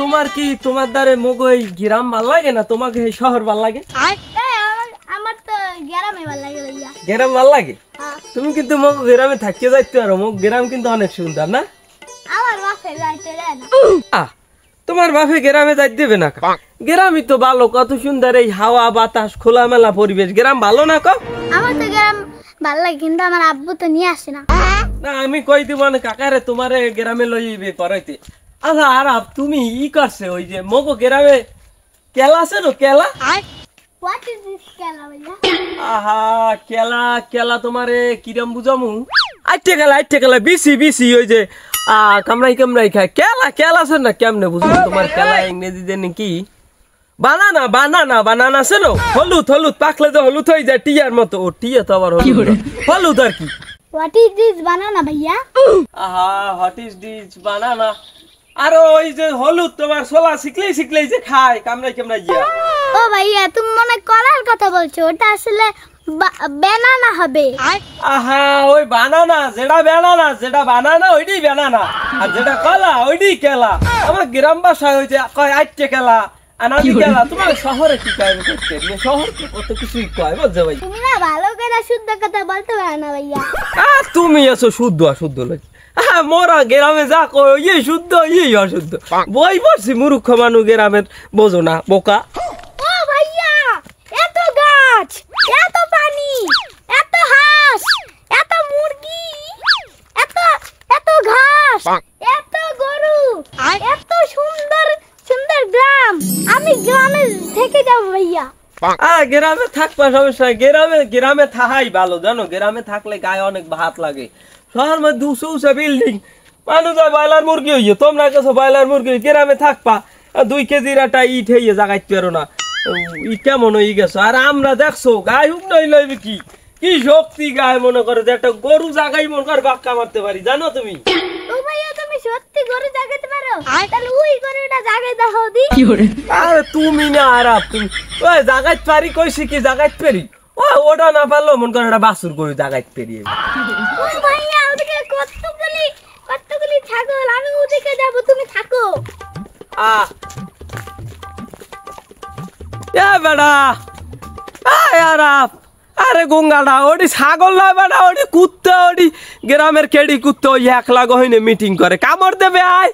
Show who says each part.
Speaker 1: তোমার কি তোমার দ্বারে মগ এই গ্রাম ভাল লাগে না তোমাকে এই শহর ভাল লাগে?
Speaker 2: আমার তো গ্রামে ভাল লাগে ভাইয়া।
Speaker 1: গ্রাম ভাল লাগে? তুমি কিন্তু মগ গ্রামে থাকতে যাইতে পারো, মগ গ্রাম কিন্তু অনেক সুন্দর না?
Speaker 2: আমার বাপে যাইতে দেয় না।
Speaker 1: তোমার বাপে গ্রামে যাইতে দেবে না? গ্রামই তো ভালো, কত সুন্দর এই হাওয়া বাতাস খোলামেলা পরিবেশ, গ্রাম ভালো না?
Speaker 2: আমার তো গ্রাম ভাল লাগে, কিন্তু আমার আব্বু তো নিয়ে আসে না।
Speaker 1: না আমি কই দিব না কাকারে তোমারে গ্রামে লইবে পড়াইতে। আচ্ছা আর তুমি ই করছে ওই যে মগো গ্রামে কেলা আছে না কেলা?
Speaker 2: হোয়াট ইজ দিস কেলা ভাইয়া?
Speaker 1: আহা কেলা কেলা তোমারে কিরম বুঝামু? আইটে কেলা বিসি বিসি ওই যে কামড়াই খায় কেলা কেলা আছে না? কেমনে বুঝবো তোমার কেলা ইংরেজি দেন কি? বানানা বানানা বানানা আছে না? হলুদ হলুদ পাকলে তো হলুদ হয়ে যায় টিয়ার মতো। ও টিয়া তো আবার হলুদ হলুদ আর কি।
Speaker 2: হোয়াট ইজ দিস বানানা ভাইয়া?
Speaker 1: আহা হোয়াট ইজ দিস বানানা? আর ওই যে হলুদ তোমার ছোলা শিখলেই যে খায় কামড়াই ইয়া।
Speaker 2: ও ভাইয়া তুমি মনে কলার কথা বলছো, ওটা আসলে বানানা হবে।
Speaker 1: আহা ওই বানানা যেটা বানানা ওইটাই বানানা, আর যেটা কলা ওইটাই কেলা। আমার গ্রাম ভাষায় ওই যে কয় আইটে কেলা আনাদি কেলা। তোমার শহরে কি কয় করতে? শহর কত কিছুই কয় বুঝছো ভাই।
Speaker 2: তুমি না ভালো করে শুদ্ধ কথা বলতে পারো না ভাইয়া।
Speaker 1: তুমি আছো শুদ্ধ অশুদ্ধ লাগে। মোরা গ্রামে যা কই এই শুদ্ধ এই অশুদ্ধ। বই পড়ছি মূর্খ মানুষ গ্রামের বোঝো না বোকা।
Speaker 2: ও ভাইয়া এত গাছ, এত পানি, এত হাঁস, এত মুরগি, এত এত ঘাস, এত গরু, এত সুন্দর সুন্দর গ্রাম, আমি গ্রামে থেকে যাব ভাইয়া।
Speaker 1: গ্রামে থাকবা সমস্যা, গ্রামে থাকাই ভালো জানো। গ্রামে থাকলে গায়ে অনেক ভাত লাগে। শহর মধ্যে উঁচু বিল্ডিং, মানুষ ব্রয়লার মুরগি হইয়ে, তোমরা কাছে ব্রয়লার মুরগি। গ্রামে থাকবা 2 কেজির একটা ইট হইয়ে জাগাইতে পারো না, ই কেমন হয়ে গেছো। আর আমরা দেখছো গায়ে হুক নই লইবে কি কি শক্তি গায়ে, মনে করে যে একটা গরু জাগাই মনে করে বাক্কা মারতে পারি জানো তুমি।
Speaker 2: ও ভাইয়া তুমি সত্যি গরু জাগাইতে পারো? তাহলে ওই গরুটা জাগাই দাও দি।
Speaker 1: আরে তুমি না আর তুমি ওই জাগাইতে পারি কইছি কি জাগাইতে পারি? ওটা না পারলো মন করে একটা বাছুর গরু জাগাইতে পারি।
Speaker 2: ও ভাইয়া ওদিকে কতগুলি ছাগল, আমি ওদিকে যাব, তুমি থাকো।
Speaker 1: বেড়া আরে গঙ্গাটা ওটি ছাগল না বেড়া, ওটি কুত্তা, ওটি গ্রামের কেডি কুত্তা। ওই 1 লাখ হইনে মিটিং করে কামড় দেবে। আয়